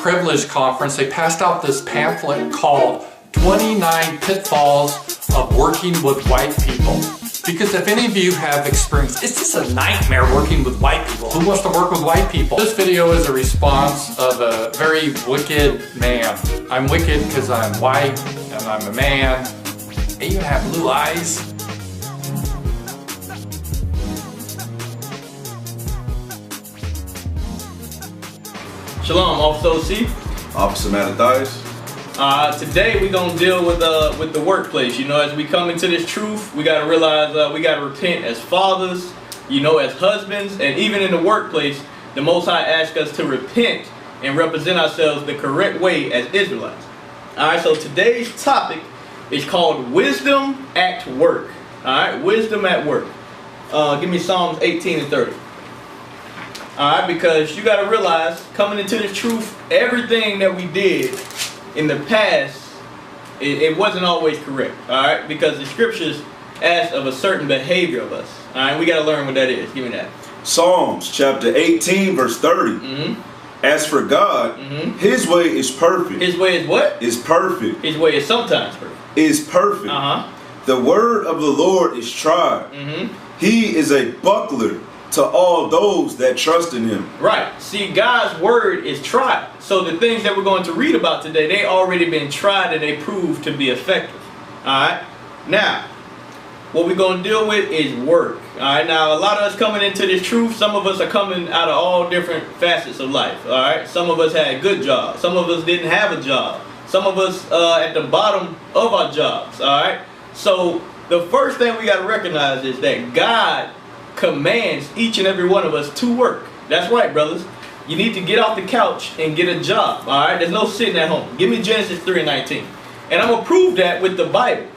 Privilege Conference, they passed out this pamphlet called 29 Pitfalls of Working with White People. Because if any of you have experienced, it's just a nightmare working with white people. Who wants to work with white people? This video is a response of a very wicked man. I'm wicked because I'm white and I'm a man. I even have blue eyes. Shalom, Officer OC. Officer Mattathias. Today we're gonna deal with the workplace. You know, as we come into this truth, we gotta realize we gotta repent as fathers, you know, as husbands, and even in the workplace, the Most High asks us to repent and represent ourselves the correct way as Israelites. All right. So today's topic is called wisdom at work. All right, wisdom at work. Give me Psalms 18 and 30. Alright, because you got to realize, coming into this truth, everything that we did in the past, it wasn't always correct. Alright, because the scriptures ask of a certain behavior of us. Alright, we got to learn what that is. Give me that. Psalms chapter 18 verse 30. As for God, His way is perfect. His way is what? Is perfect. His way is sometimes perfect. Is perfect. The word of the Lord is tried. He is a buckler to all those that trust in Him. Right. See, God's word is tried. So the things that we're going to read about today, they already been tried and they proved to be effective. Alright. Now, what we're going to deal with is work. Alright. Now, a lot of us coming into this truth, some of us are coming out of all different facets of life. Alright. Some of us had good jobs. Some of us didn't have a job. Some of us at the bottom of our jobs. Alright. So the first thing we got to recognize is that God commands each and every one of us to work. That's right, brothers. You need to get off the couch and get a job. Alright, there's no sitting at home. Give me Genesis 3 and 19. And I'm going to prove that with the Bible.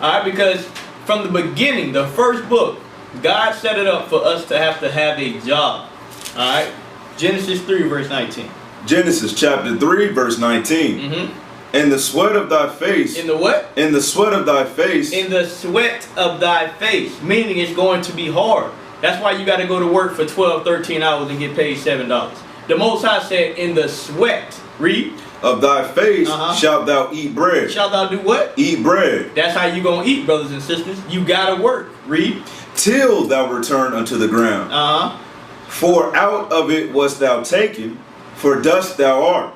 Alright, because from the beginning, the first book, God set it up for us to have a job. Alright, Genesis 3 verse 19. Genesis chapter 3 verse 19. In the sweat of thy face. In the what? In the sweat of thy face. In the sweat of thy face. Meaning it's going to be hard. That's why you got to go to work for 12, 13 hours and get paid $7. The Most High said, in the sweat, read, of thy face shalt thou eat bread. Shalt thou do what? Eat bread. That's how you going to eat, brothers and sisters. You got to work. Read. Till thou return unto the ground. For out of it wast thou taken, for dust thou art,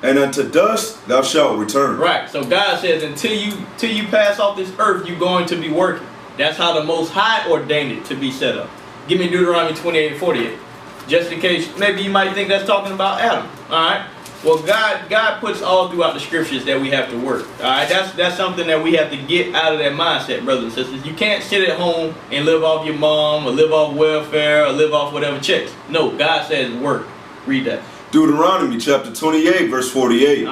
and unto dust thou shalt return. Right. So God says, until you pass off this earth, you're going to be working. That's how the Most High ordained it to be set up. Give me Deuteronomy 28 and 48. Just in case, maybe you might think that's talking about Adam. Alright? Well, God puts all throughout the scriptures that we have to work. Alright? That's something that we have to get out of that mindset, brothers and sisters. You can't sit at home and live off your mom, or live off welfare, or live off whatever checks. No, God says work. Read that. Deuteronomy chapter 28 verse 48.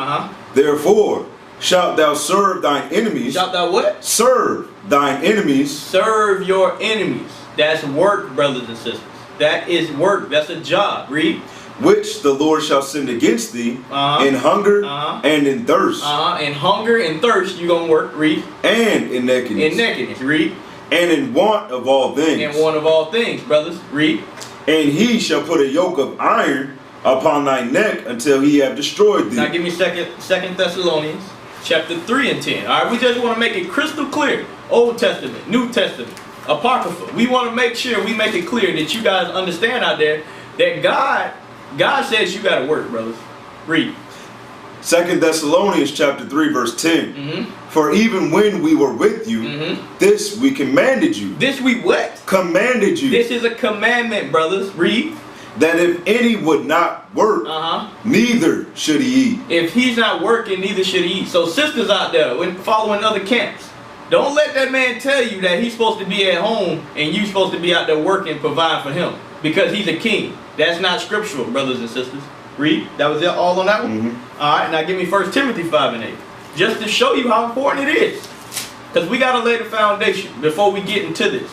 Therefore shalt thou serve thine enemies. Shalt thou what? Serve thine enemies. Serve your enemies. That's work, brothers and sisters. That is work. That's a job. Read. Which the Lord shall send against thee in hunger and in thirst. In hunger and thirst you're going to work. Read. And in nakedness. In nakedness. Read. And in want of all things. In want of all things, brothers. Read. And he shall put a yoke of iron upon thy neck until he have destroyed thee. Now give me Second Thessalonians chapter 3 and 10. Alright, we just want to make it crystal clear. Old Testament, New Testament, Apocrypha. We want to make sure we make it clear that you guys understand out there that God says you got to work, brothers. Read. 2 Thessalonians chapter 3 verse 10. For even when we were with you, this we commanded you. This we what? Commanded you. This is a commandment, brothers. Read. That if any would not work, neither should he eat. If he's not working, neither should he eat. So sisters out there following other camps, don't let that man tell you that he's supposed to be at home and you're supposed to be out there working, providing for him, because he's a king. That's not scriptural, brothers and sisters. Read. That was it all on that one? Alright, now give me 1 Timothy 5 and 8. Just to show you how important it is. Because we got to lay the foundation before we get into this.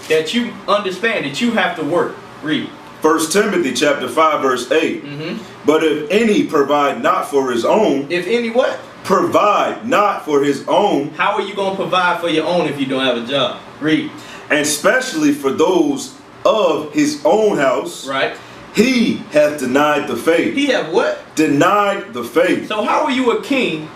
That you understand that you have to work. Read. 1 Timothy chapter 5 verse 8. But if any provide not for his own. If any what? Provide not for his own. How are you going to provide for your own if you don't have a job? Read. And especially for those of his own house. Right. He hath denied the faith. He have what? Denied the faith. So how are you a king,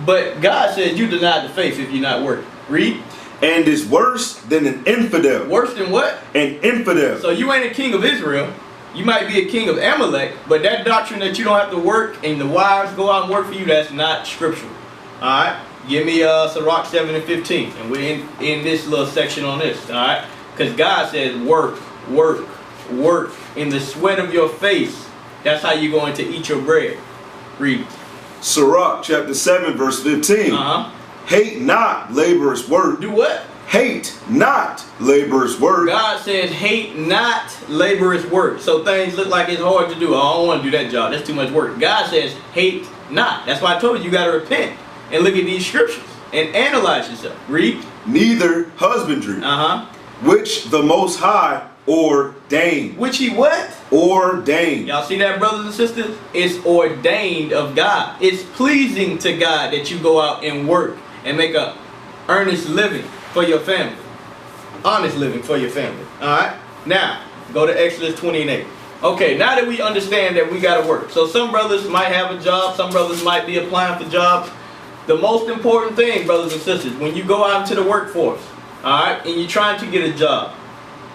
but God says you denied the faith if you're not working? Read. And is worse than an infidel. Worse than what? An infidel. So you ain't a king of Israel. You might be a king of Amalek, but that doctrine that you don't have to work and the wives go out and work for you, that's not scriptural. Alright? Give me Sirach 7 and 15. And we're in this little section on this. Alright? Because God says work, work, work in the sweat of your face. That's how you're going to eat your bread. Read. Sirach chapter 7 verse 15. Hate not laborer's work. Do what? Hate not laborer's work. God says hate not laborer's work. So things look like it's hard to do. I don't want to do that job. That's too much work. God says hate not. That's why I told you got to repent and look at these scriptures and analyze yourself. Read. Neither husbandry. Which the Most High ordained. Which he what? Ordained. Y'all see that, brothers and sisters? It's ordained of God. It's pleasing to God that you go out and work and make a earnest living for your family. Honest living for your family. Alright? Now, go to Exodus 20 and 8. Okay, now that we understand that we got to work. So some brothers might have a job. Some brothers might be applying for jobs. The most important thing, brothers and sisters, when you go out into the workforce, alright, and you're trying to get a job,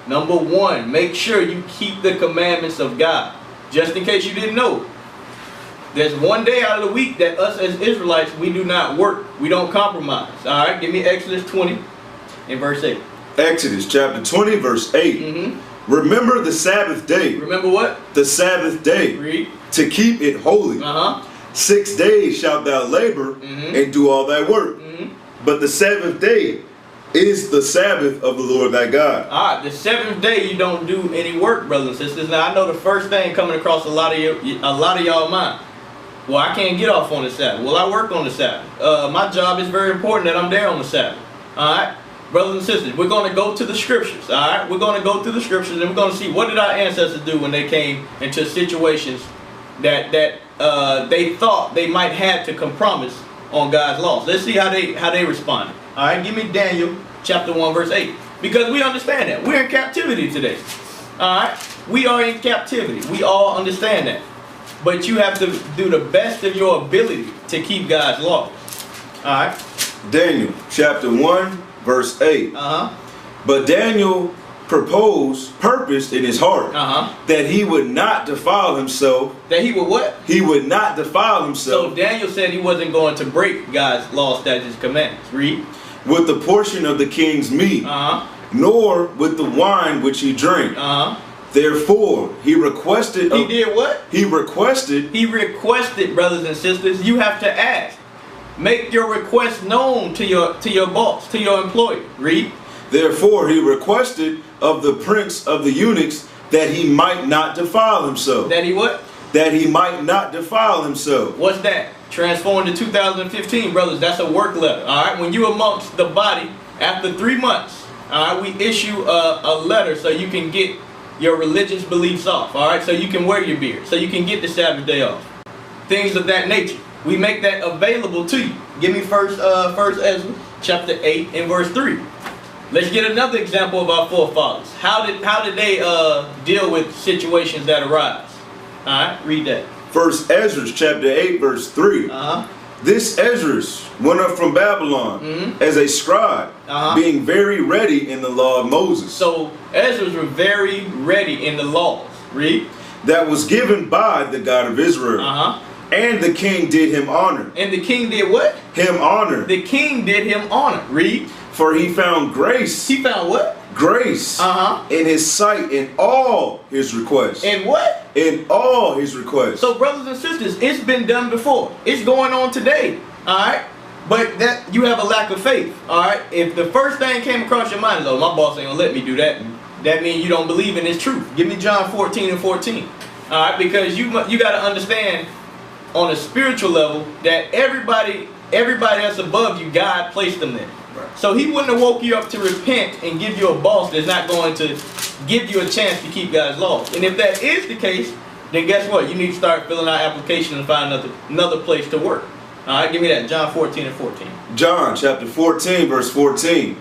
number one, make sure you keep the commandments of God. Just in case you didn't know. There's one day out of the week that us as Israelites, we do not work. We don't compromise. Alright, give me Exodus 20 and verse 8. Exodus chapter 20 verse 8. Remember the Sabbath day. Remember what? The Sabbath day. Read. To keep it holy. 6 days shalt thou labor and do all thy work. But the seventh day is the Sabbath of the Lord thy God. Alright, the seventh day you don't do any work, brothers and sisters. Now I know the first thing coming across a lot of y'all mind. Well, I can't get off on the Sabbath. Well, I work on the Sabbath. My job is very important that I'm there on the Sabbath. Alright? Brothers and sisters, we're going to go to the scriptures. Alright? We're going to go through the scriptures and we're going to see what did our ancestors do when they came into situations that they thought they might have to compromise on God's laws. Let's see how they responded. Alright? Give me Daniel chapter 1 verse 8. Because we understand that. We're in captivity today. Alright? We are in captivity. We all understand that. But you have to do the best of your ability to keep God's law. Alright? Daniel chapter 1 verse 8. But Daniel purposed in his heart that he would not defile himself. That he would what? He would not defile himself. So Daniel said he wasn't going to break God's law, statutes, commandments. Read. With the portion of the king's meat, nor with the wine which he drank. Therefore, he requested. He did what? He requested. He requested, brothers and sisters. You have to ask. Make your request known to your boss, to your employer. Read. Therefore, he requested of the prince of the eunuchs that he might not defile himself. That he what? That he might not defile himself. What's that? Transformed to 2015, brothers. That's a work letter. All right. When you amongst the body after 3 months, all right, we issue a letter so you can get your religious beliefs off. All right. So you can wear your beard. So you can get the Sabbath day off. Things of that nature. We make that available to you. Give me first Ezra chapter 8 and verse 3. Let's get another example of our forefathers. How did they deal with situations that arise? All right, read that. First Ezra chapter 8 verse 3. This Ezra went up from Babylon as a scribe, being very ready in the law of Moses. So Ezra was very ready in the laws. Read. That was given by the God of Israel. And the king did him honor. And the king did what? Him honor. The king did him honor. Read. For he found grace. He found what? Grace. In his sight in all his requests. In what? In all his requests. So brothers and sisters, it's been done before. It's going on today. Alright? But that you have a lack of faith. Alright? If the first thing came across your mind is, oh, my boss ain't gonna let me do that. That means you don't believe in his truth. Give me John 14 and 14. Alright? Because you got to understand on a spiritual level that everybody that's above you, God placed them there. So he wouldn't have woke you up to repent and give you a boss that's not going to give you a chance to keep God's laws. And if that is the case, then guess what? You need to start filling out applications and find another place to work. Alright, give me that. John 14 and 14. John chapter 14 verse 14.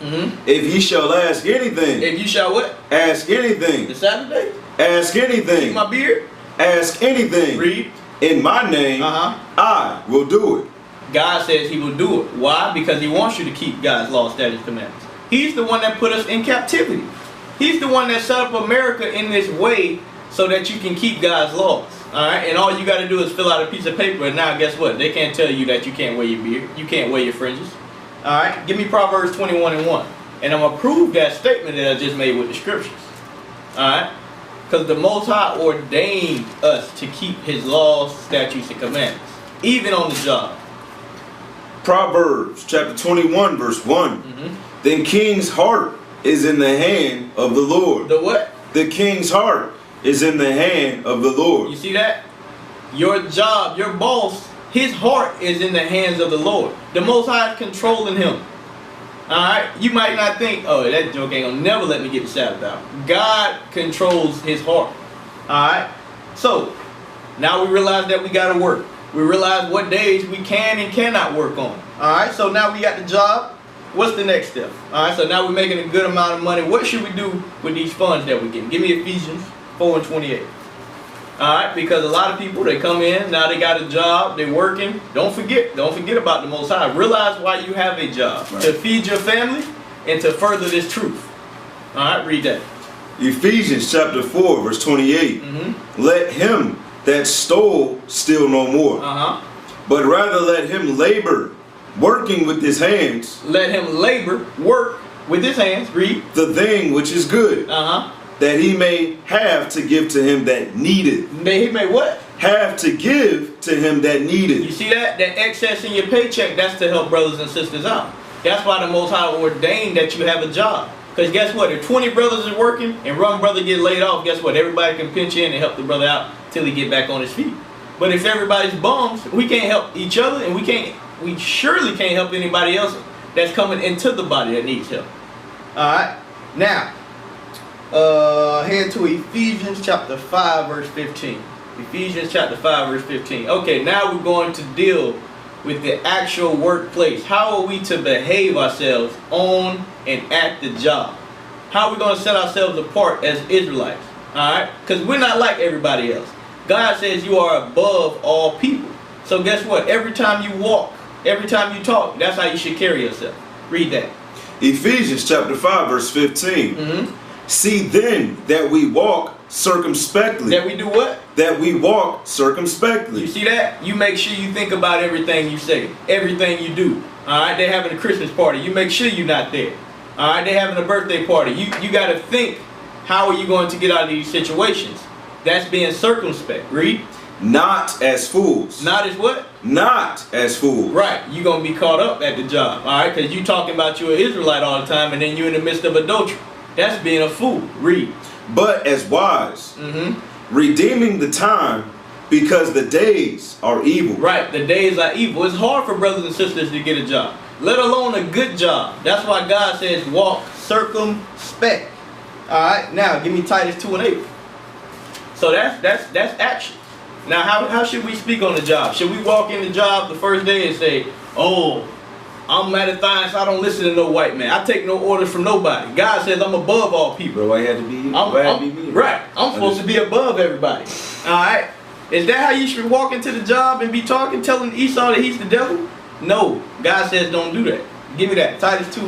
If ye shall ask anything. If you shall what? Ask anything. The Sabbath day? Ask anything. Keep my beard? ask anything Read. in my name, I will do it. God says he will do it. Why? Because he wants you to keep God's law, statutes, commandments. He's the one that put us in captivity. He's the one that set up America in this way so that you can keep God's laws. Alright? And all you got to do is fill out a piece of paper, and now guess what? They can't tell you that you can't wear your beard. You can't wear your fringes. Alright? Give me Proverbs 21:1. And I'm going to prove that statement that I just made with the scriptures. Alright? Because the Most High ordained us to keep his laws, statutes, and commandments. Even on the job. Proverbs chapter 21 verse 1. Then king's heart is in the hand of the Lord. The what? The king's heart is in the hand of the Lord. You see that? Your job, your boss, his heart is in the hands of the Lord. The Most High is controlling him. Alright? You might not think, oh, that joke ain't gonna never let me get the Sabbath out. God controls his heart. Alright? So, now we realize that we gotta work. We realize what days we can and cannot work on. Alright? So now we got the job. What's the next step? Alright, so now we're making a good amount of money. What should we do with these funds that we get? Give me Ephesians 4:28. Alright, because a lot of people, they come in, now they got a job, they're working. Don't forget about the Most High. Realize why you have a job. Right. To feed your family and to further this truth. Alright, read that. Ephesians chapter 4 verse 28. Let him that stole steal no more. But rather let him labor, working with his hands. Let him labor, work with his hands. Read. The thing which is good. That he may have to give to him that needed. He may what? Have to give to him that needed. You see that? That excess in your paycheck, that's to help brothers and sisters out. That's why the Most High ordained that you have a job. Because guess what? If 20 brothers is working and one brother get laid off, guess what? Everybody can pinch in and help the brother out till he get back on his feet. But if everybody's bums, we can't help each other, and we surely can't help anybody else that's coming into the body that needs help. Alright? Now, head to Ephesians chapter 5 verse 15. Ephesians chapter 5 verse 15. Okay, now we're going to deal with the actual workplace. How are we to behave ourselves on and at the job? How are we going to set ourselves apart as Israelites? Alright? Because we're not like everybody else. God says you are above all people. So guess what? Every time you walk, every time you talk, that's how you should carry yourself. Read that. Ephesians chapter 5 verse 15. See then that we walk circumspectly. That we do what? That we walk circumspectly. You see that? You make sure you think about everything you say, everything you do. Alright, they're having a Christmas party. You make sure you're not there. Alright, they're having a birthday party. You got to think, how are you going to get out of these situations? That's being circumspect. Read. Not as fools. Not as what? Not as fools. Right. You're going to be caught up at the job. Alright, because you talking about you're an Israelite all the time and then you're in the midst of adultery. That's being a fool. Read. But as wise, redeeming the time, because the days are evil. Right, the days are evil. It's hard for brothers and sisters to get a job, let alone a good job. That's why God says walk circumspect. Alright, now give me Titus 2:8. So that's action. Now how should we speak on the job? Should we walk in the job the first day and say, oh, I'm Mattathias, so I don't listen to no white man. I take no orders from nobody. God says I'm above all people. Bro, why you had to be you? Right. I'm supposed to be above everybody. Alright? Is that how you should walk into the job and be talking, telling Esau that he's the devil? No. God says don't do that. Give me that. Titus 2,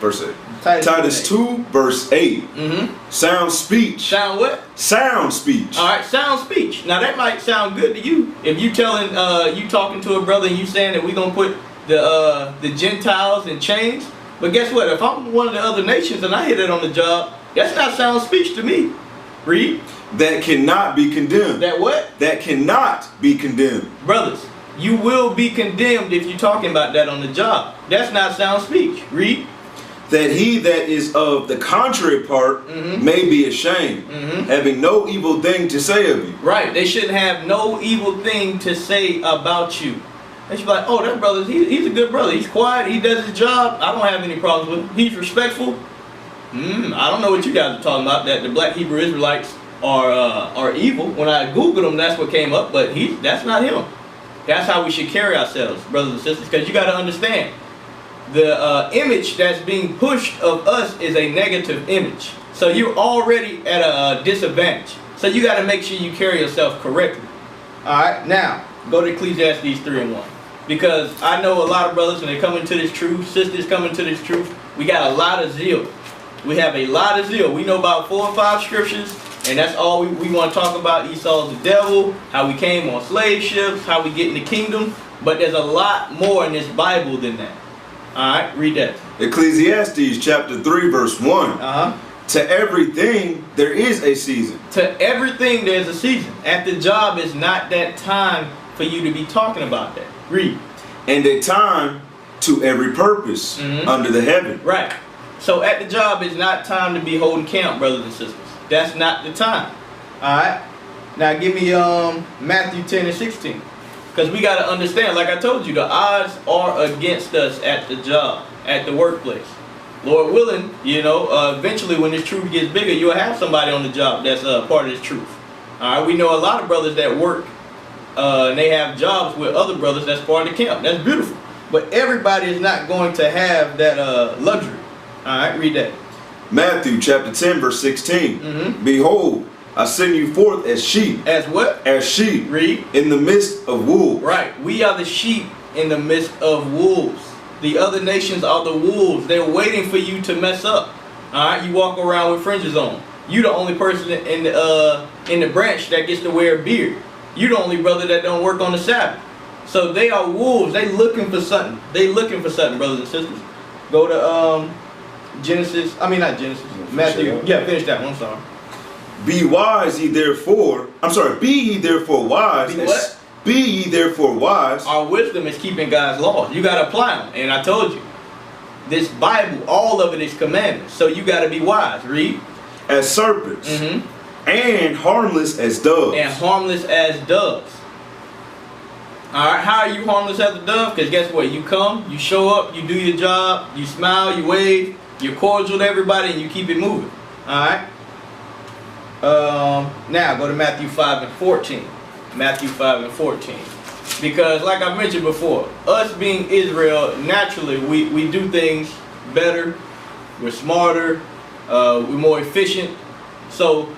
verse 8. Titus 2 verse 8. Sound speech. Sound what? Sound speech. Alright, sound speech. Now that might sound good to you. If you telling you talking to a brother and you saying that we're gonna put the Gentiles in chains. But guess what? If I'm one of the other nations and I hit it on the job, that's not sound speech to me. Read. That cannot be condemned. That what? That cannot be condemned. Brothers, you will be condemned if you're talking about that on the job. That's not sound speech. Read. That he that is of the contrary part may be ashamed, having no evil thing to say of you. Right. They shouldn't have no evil thing to say about you. They should be like, oh, that brother, he's a good brother. He's quiet. He does his job. I don't have any problems with him. He's respectful. I don't know what you guys are talking about, that the black Hebrew Israelites are evil. When I Googled them, that's what came up. But that's not him. That's how we should carry ourselves, brothers and sisters. Because you got to understand, the image that's being pushed of us is a negative image. So you're already at a disadvantage. So So you got to make sure you carry yourself correctly. All right, now go to Ecclesiastes 3:1, because I know a lot of brothers when they come into this truth, sisters come into this truth, we got a lot of zeal. We have a lot of zeal. We know about 4 or 5 scriptures, and that's all we want to talk about. Esau's the devil, how we came on slave ships, how we get in the kingdom. But there's a lot more in this Bible than that. All right, read that. Ecclesiastes chapter 3 verse 1. To everything there is a season. To everything there's a season. At the job is not that time for you to be talking about that. Read. And a time to every purpose under the heaven. Right. So at the job is not time to be holding camp, brothers and sisters. That's not the time. All right. Now give me Matthew 10 and 16. Because we got to understand, like I told you, the odds are against us at the job, at the workplace. Lord willing, you know, eventually when this truth gets bigger, you'll have somebody on the job that's part of this truth. All right, we know a lot of brothers that work and they have jobs with other brothers that's part of the camp. That's beautiful. But everybody is not going to have that luxury. All right, read that. Matthew chapter 10 verse 16. Behold, I send you forth as sheep. As what? As sheep. Read. In the midst of wolves. Right. We are the sheep in the midst of wolves. The other nations are the wolves. They're waiting for you to mess up. All right. You walk around with fringes on. You the only person in the branch that gets to wear a beard. You the only brother that don't work on the Sabbath. So they are wolves. They looking for something. They looking for something, brothers and sisters. Go to Genesis. I mean not Genesis. Matthew. Yeah, finish that one. I'm sorry. Be wise ye therefore. I'm sorry. Be ye therefore wise. Be what? Be ye therefore wise. Our wisdom is keeping God's laws. You got to apply them. And I told you, this Bible, all of it is commandments. So you got to be wise. Read. As serpents. And harmless as doves. And harmless as doves. Alright, how are you harmless as a dove? Because guess what? You come, you show up, you do your job, you smile, you wave, you're cordial to everybody, and you keep it moving. Alright? Now go to Matthew 5 and 14. Matthew 5 and 14. Because like I mentioned before, us being Israel, naturally we do things better, we're smarter, we're more efficient. So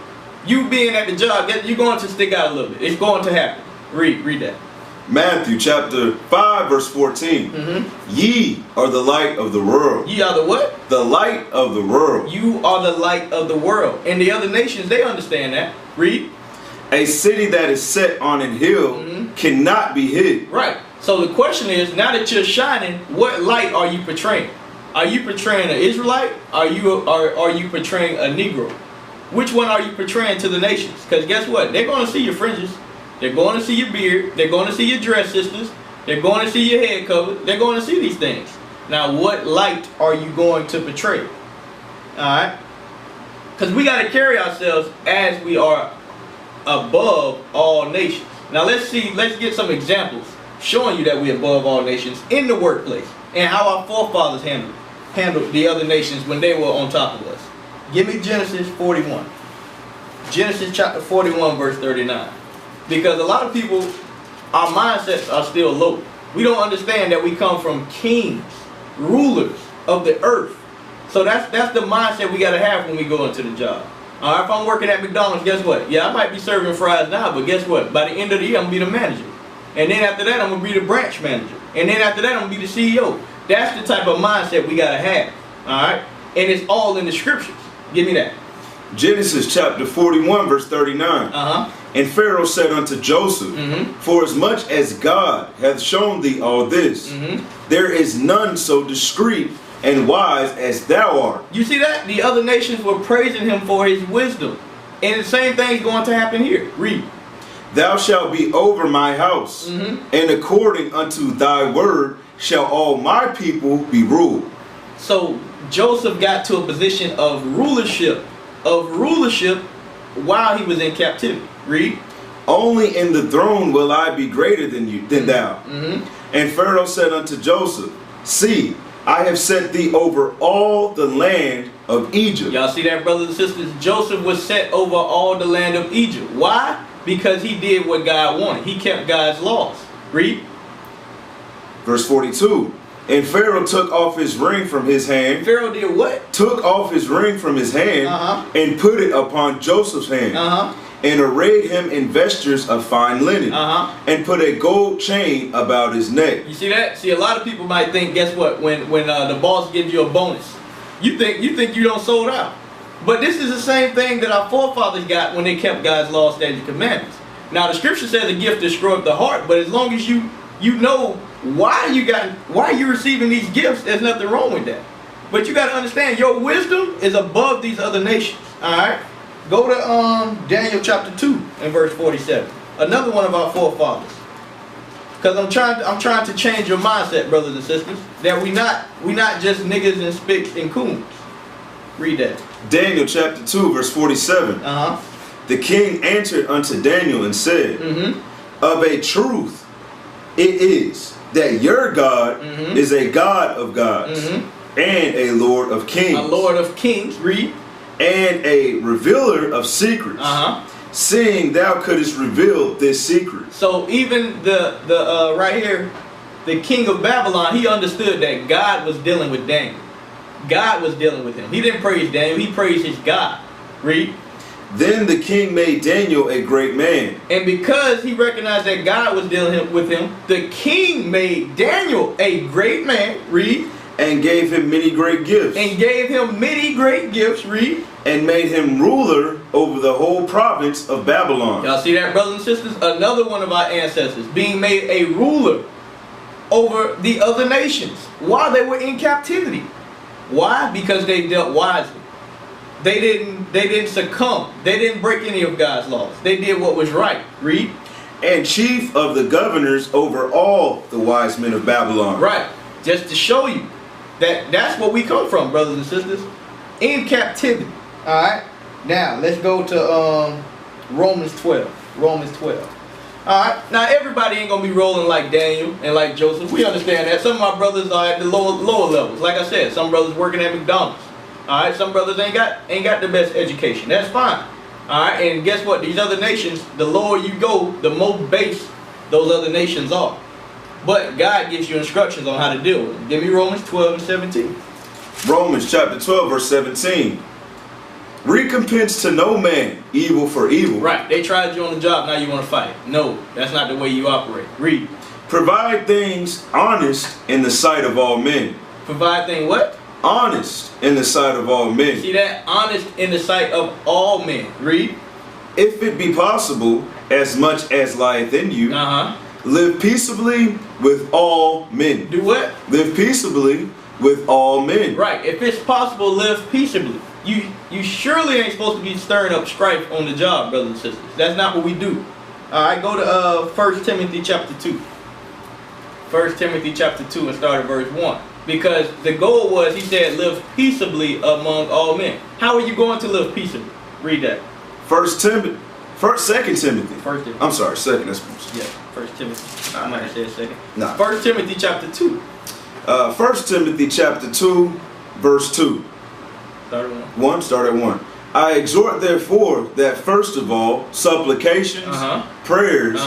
you being at the job, you're going to stick out a little bit. It's going to happen. Read that. Matthew chapter 5 verse 14. Ye are the light of the world. Ye are the what? The light of the world. You are the light of the world. And the other nations, they understand that. Read. A city that is set on an hill cannot be hid. Right. So the question is, now that you're shining, what light are you portraying? Are you portraying an Israelite? Are you portraying a Negro? Which one are you portraying to the nations? Because guess what? They're going to see your fringes. They're going to see your beard. They're going to see your dress, sisters. They're going to see your head covered. They're going to see these things. Now, what light are you going to portray? Alright? Because we got to carry ourselves as we are above all nations. Now, let's get some examples showing you that we're above all nations in the workplace and how our forefathers handled the other nations when they were on top of us. Give me Genesis 41. Genesis chapter 41, verse 39. Because a lot of people, our mindsets are still low. We don't understand that we come from kings, rulers of the earth. So that's the mindset we got to have when we go into the job. All right, if I'm working at McDonald's, guess what? Yeah, I might be serving fries now, but guess what? By the end of the year, I'm going to be the manager. And then after that, I'm going to be the branch manager. And then after that, I'm going to be the CEO. That's the type of mindset we got to have. All right? And it's all in the scriptures. Give me that. Genesis chapter 41 verse 39. And Pharaoh said unto Joseph, For as much as God hath shown thee all this, there is none so discreet and wise as thou art. You see that? The other nations were praising him for his wisdom. And the same thing's going to happen here. Read. Thou shalt be over my house, and according unto thy word shall all my people be ruled. So Joseph got to a position of rulership while he was in captivity. Read. Only in the throne will I be greater than thou. And Pharaoh said unto Joseph, See, I have set thee over all the land of Egypt. Y'all see that, brothers and sisters? Joseph was set over all the land of Egypt. Why? Because he did what God wanted. He kept God's laws. Read. Verse 42. And Pharaoh took off his ring from his hand. Pharaoh did what? Took off his ring from his hand and put it upon Joseph's hand. and arrayed him in vestures of fine linen, and put a gold chain about his neck. You see that? See, a lot of people might think, guess what? When the boss gives you a bonus, you think you don't sold out. But this is the same thing that our forefathers got when they kept God's law, statutes, and commandments. Now the scripture says a gift destroyeth the heart, but as long as you know why you're receiving these gifts, there's nothing wrong with that. But you got to understand, your wisdom is above these other nations. All right, go to Daniel chapter 2 and verse 47. Another one of our forefathers. Because I'm trying to change your mindset, brothers and sisters, that we not just niggas and spicks and coons. Read that. Daniel chapter 2 verse 47. The king answered unto Daniel and said, of a truth it is that your God is a God of gods and a Lord of kings. A Lord of kings. Read. And a revealer of secrets. Seeing thou couldst reveal this secret. So even the right here, the king of Babylon, he understood that God was dealing with Daniel. God was dealing with him. He didn't praise Daniel, he praised his God. Read. Then the king made Daniel a great man. And because he recognized that God was dealing with him, the king made Daniel a great man. Read. And gave him many great gifts. And gave him many great gifts. Read. And made him ruler over the whole province of Babylon. Y'all see that, brothers and sisters? Another one of our ancestors being made a ruler over the other nations while they were in captivity. Why? Because they dealt wisely. They didn't succumb. They didn't break any of God's laws. They did what was right. Read. And chief of the governors over all the wise men of Babylon. Right. Just to show you that that's where we come from, brothers and sisters. In captivity. Alright. Now let's go to Romans 12. Romans 12. Alright. Now everybody ain't gonna be rolling like Daniel and like Joseph. We understand that. Some of my brothers are at the lower levels. Like I said, some brothers working at McDonald's. Alright, some brothers ain't got the best education. That's fine. Alright, and guess what? These other nations, the lower you go, the more base those other nations are. But God gives you instructions on how to deal with them. Give me Romans 12 and 17. Romans chapter 12 verse 17. Recompense to no man evil for evil. Right, they tried you on the job, now you want to fight. No, that's not the way you operate. Read. Provide things honest in the sight of all men. Provide things what? Honest in the sight of all men. See that? Honest in the sight of all men. Read. If it be possible, as much as lieth in you, live peaceably with all men. Do what? Live peaceably with all men. Right. If it's possible, live peaceably. You surely ain't supposed to be stirring up strife on the job, brothers and sisters. That's not what we do. Alright, go to 1 Timothy chapter 2. 1 Timothy chapter 2 and start at verse 1. Because the goal was, he said, live peaceably among all men. How are you going to live peaceably? Read that. 2 Timothy. I'm sorry, second. That's yeah, 1 Timothy. I might have said second. Nah. 1 Timothy chapter 2. 1 Timothy chapter 2, verse 2. Start at 1. Start at 1. I exhort therefore that first of all, supplications, prayers,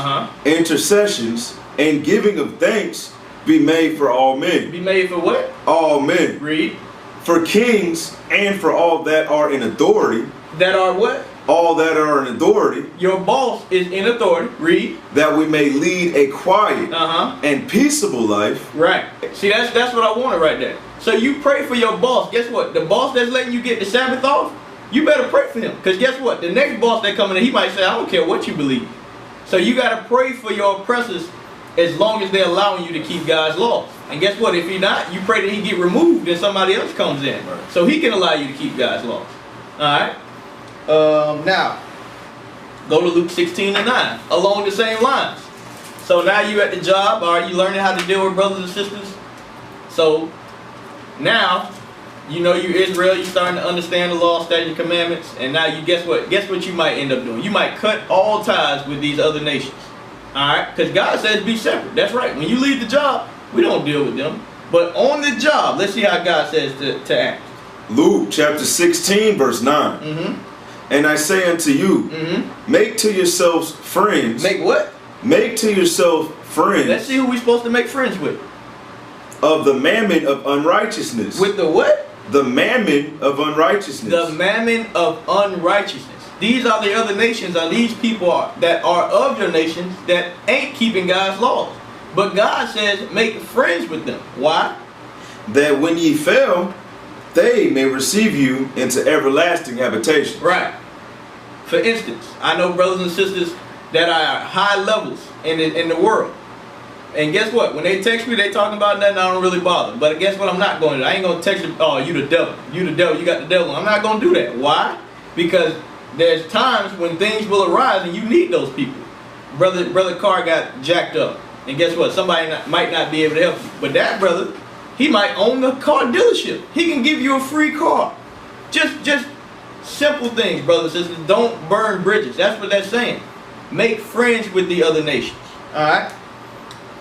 intercessions, and giving of thanks be made for all men. Be made for what? All men. Read. For kings and for all that are in authority. That are what? All that are in authority. Your boss is in authority. Read. That we may lead a quiet and peaceable life. Right. See, that's what I wanted right there. So you pray for your boss. Guess what? The boss that's letting you get the Sabbath off, you better pray for him. Because guess what? The next boss that coming in, he might say, I don't care what you believe. So you got to pray for your oppressors as long as they're allowing you to keep God's laws. And guess what? If he not, you pray that he get removed and somebody else comes in. Right. So he can allow you to keep God's laws. Alright? Now, go to Luke 16 and 9. Along the same lines. So now you at the job. Are you learning how to deal with brothers and sisters? So now, you know you Israel, you starting to understand the law, statutes, and commandments. And now you guess what? Guess what you might end up doing? You might cut all ties with these other nations. Alright? Because God says be separate. That's right. When you leave the job, we don't deal with them. But on the job, let's see how God says to act. Luke chapter 16 verse 9. And I say unto you, make to yourselves friends. Make what? Make to yourself friends. Let's see who we're supposed to make friends with. Of the mammon of unrighteousness. With the what? The mammon of unrighteousness. The mammon of unrighteousness. These are the other nations, are these people that are of your nations that ain't keeping God's laws. But God says make friends with them. Why? That when ye fail, they may receive you into everlasting habitation. Right. For instance, I know brothers and sisters that are at high levels in the world. And guess what? When they text me, they talking about nothing, I don't really bother. But guess what? I'm not going to. I ain't going to text you, oh, you the devil. You the devil. You got the devil. I'm not going to do that. Why? Because there's times when things will arise and you need those people. Brother car got jacked up. And guess what? Somebody might not be able to help you. But that brother, he might own the car dealership. He can give you a free car. Just simple things, brothers and sisters. Don't burn bridges. That's what that's saying. Make friends with the other nations. Alright?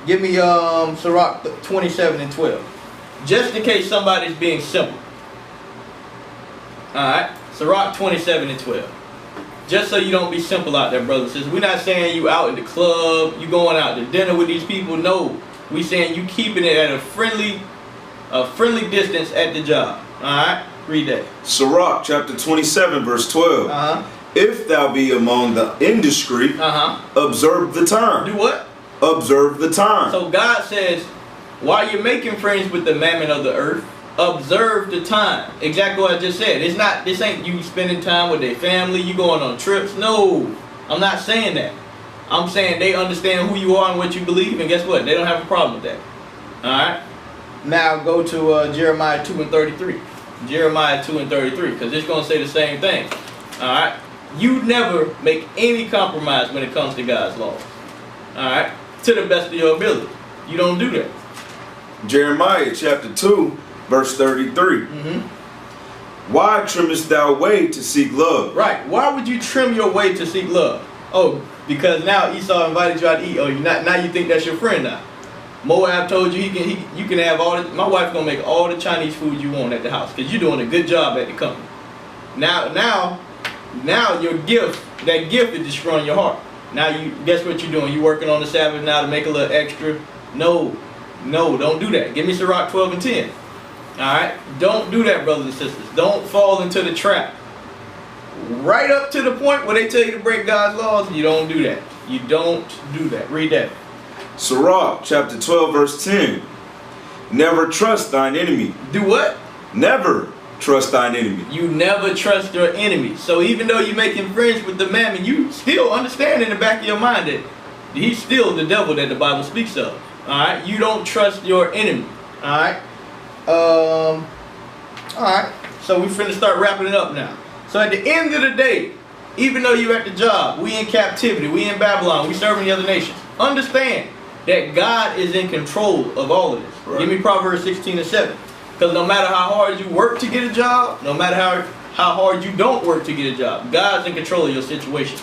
Give me Sirach 27 and 12. Just in case somebody's being simple. Alright? Sirach 27 and 12. Just so you don't be simple out there, brothers and sisters. We're not saying you out at the club, you going out to dinner with these people. No. We saying you keeping it at a friendly distance at the job. Alright? Read that. Sirach chapter 27 verse 12. If thou be among the indiscreet, observe the time. Do what? Observe the time. So God says, while you're making friends with the mammon of the earth, observe the time. Exactly what I just said. This ain't you spending time with their family, you going on trips. No, I'm not saying that. I'm saying they understand who you are and what you believe, and guess what? They don't have a problem with that. Alright? Now go to Jeremiah 2 and 33. Jeremiah 2 and 33, because it's going to say the same thing. Alright? You never make any compromise when it comes to God's laws. Alright? To the best of your ability. You don't do that. Jeremiah chapter 2 verse 33. Why trimmest thou way to seek love? Right. Why would you trim your way to seek love? Oh, because now Esau invited you out to eat. Oh, now you think that's your friend now. Moab told you you can have all the, my wife gonna make all the Chinese food you want at the house because you're doing a good job at the company. Now your gift, that gift is destroying your heart. Now you guess what you're doing? You working on the Sabbath now to make a little extra. No, don't do that. Give me Sirach 12 and 10. Alright? Don't do that, brothers and sisters. Don't fall into the trap. Right up to the point where they tell you to break God's laws, you don't do that. You don't do that. Read that. Sirach chapter 12 verse 10. Never trust thine enemy. Do what? Never trust thine enemy. You never trust your enemy. So even though you're making friends with the mammon, you still understand in the back of your mind that he's still the devil that the Bible speaks of. Alright? You don't trust your enemy. Alright? Alright. So we're finna start wrapping it up now. So at the end of the day, even though you're at the job, we in captivity, we in Babylon, we serving the other nations, understand that God is in control of all of this. Right. Give me Proverbs 16 and 7. Because no matter how hard you work to get a job, no matter how hard you don't work to get a job, God's in control of your situation.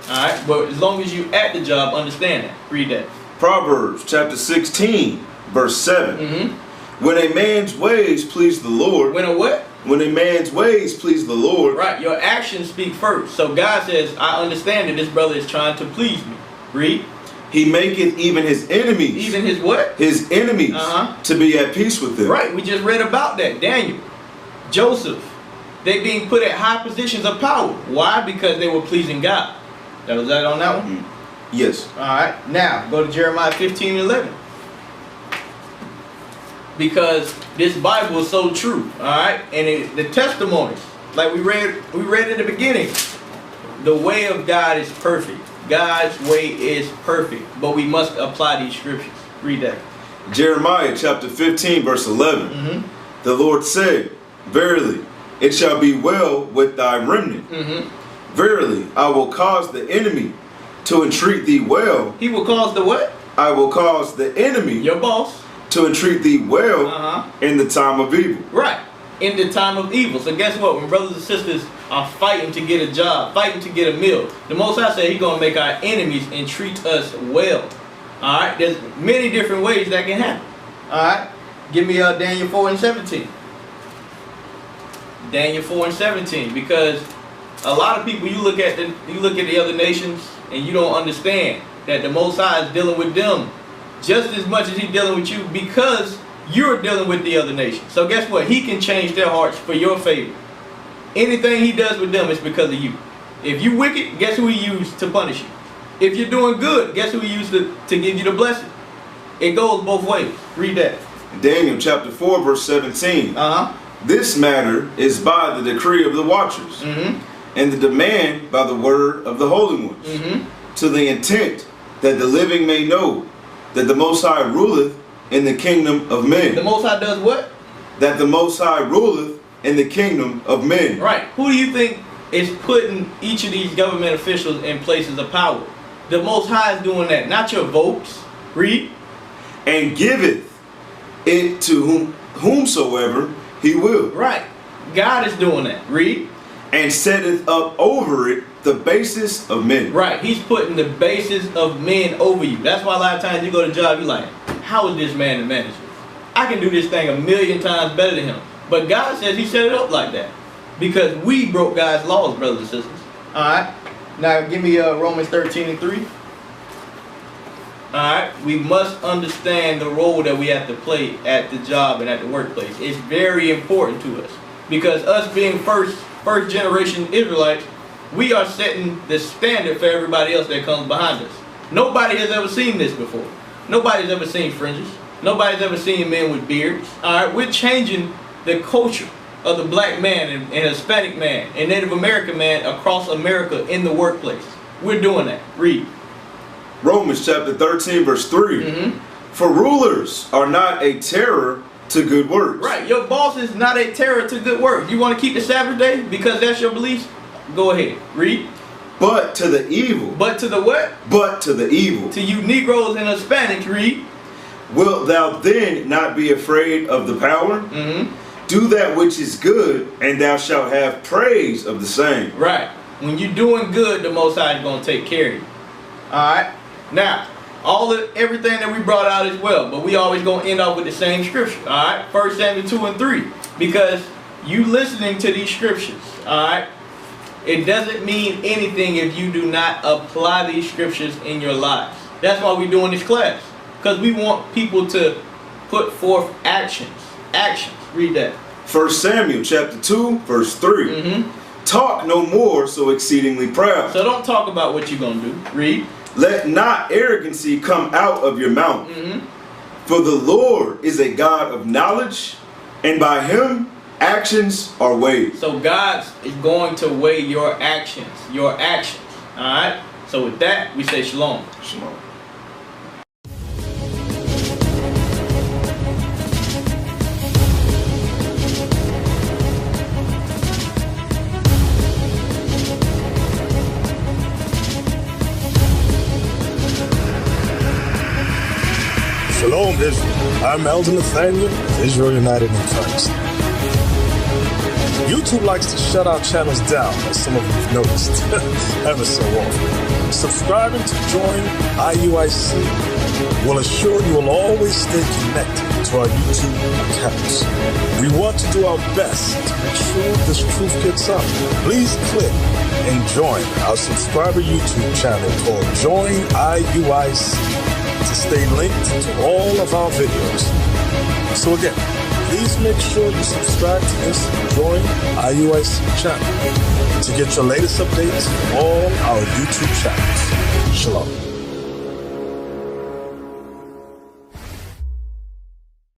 Alright? But as long as you at the job, understand that. Read that. Proverbs chapter 16, verse 7. When a man's ways please the Lord. When a what? When a man's ways please the Lord. Right, your actions speak first. So God says, I understand that this brother is trying to please me. Read. He maketh even his enemies. Even his what? His enemies to be at peace with them. Right, we just read about that. Daniel, Joseph, they being put at high positions of power. Why? Because they were pleasing God. Was that on that one? Yes. Alright, now go to Jeremiah 15 and 11. Because this Bible is so true, alright? And the testimonies, like we read at the beginning, the way of God is perfect. God's way is perfect, but we must apply these scriptures. Read that. Jeremiah chapter 15 verse 11. The Lord said, verily, it shall be well with thy remnant. Verily, I will cause the enemy to entreat thee well. He will cause the what? I will cause the enemy, your boss, to entreat thee well in the time of evil. Right, in the time of evil. So guess what? When brothers and sisters are fighting to get a job, fighting to get a meal, the Most High said He's going to make our enemies entreat us well. Alright, there's many different ways that can happen. Alright, give me Daniel 4 and 17. Daniel 4 and 17, because a lot of people, you look at the other nations and you don't understand that the Most High is dealing with them just as much as He's dealing with you, because you're dealing with the other nations. So guess what? He can change their hearts for your favor. Anything He does with them is because of you. If you wicked, guess who he used to punish you? If you're doing good, guess who he used to give you the blessing? It goes both ways. Read that. Daniel chapter 4 verse 17. This matter is by the decree of the watchers, and the demand by the word of the holy ones, to the intent that the living may know that the Most High ruleth in the kingdom of men. The Most High does what? That the Most High ruleth in the kingdom of men. Right. Who do you think is putting each of these government officials in places of power? The Most High is doing that, not your votes. Read. And giveth it to whomsoever he will. Right. God is doing that. Read. And setteth up over it the basis of men. Right. He's putting the basis of men over you. That's why a lot of times you go to a job, you're like, how is this man the manager? I can do this thing 1,000,000 times better than him. But God says he set it up like that. Because we broke God's laws, brothers and sisters. Alright. Now give me Romans 13:3. Alright. We must understand the role that we have to play at the job and at the workplace. It's very important to us. Because us being first generation Israelites, we are setting the standard for everybody else that comes behind us. Nobody has ever seen this before. Nobody's ever seen fringes. Nobody's ever seen men with beards. Alright, we're changing the culture of the black man and Hispanic man and Native American man across America in the workplace. We're doing that. Read. Romans chapter 13 verse 3. For rulers are not a terror to good works. Right, your boss is not a terror to good works. You want to keep the Sabbath day because that's your beliefs? Go ahead. Read. But to the evil. But to the what? But to the evil. To you Negroes and Hispanics, read. Wilt thou then not be afraid of the power? Do that which is good, and thou shalt have praise of the same. Right. When you're doing good, the Most High is going to take care of you. Alright? Now, everything that we brought out as well, but we always going to end up with the same scripture. Alright? 1 Samuel 2 and 3. Because you listening to these scriptures, alright, it doesn't mean anything if you do not apply these scriptures in your lives. That's why we're doing this class. Because we want people to put forth actions. Actions. Read that. 1 Samuel chapter 2 verse 3. Talk no more so exceedingly proud. So don't talk about what you're going to do. Read. Let not arrogancy come out of your mouth. For the Lord is a God of knowledge, and by him actions are weighed. So God is going to weigh your actions. Your actions. Alright? So with that, we say shalom. Shalom. Shalom, Israel. I'm Elder Nathaniel, Israel United in Christ. YouTube likes to shut our channels down, as some of you have noticed, ever so often. Subscribing to join IUIC will assure you will always stay connected to our YouTube accounts. We want to do our best to make sure this truth gets out. Please click and join our subscriber YouTube channel called Join IUIC to stay linked to all of our videos. So again, please make sure you subscribe to this Join IUIC channel to get your latest updates on all our YouTube channels. Shalom.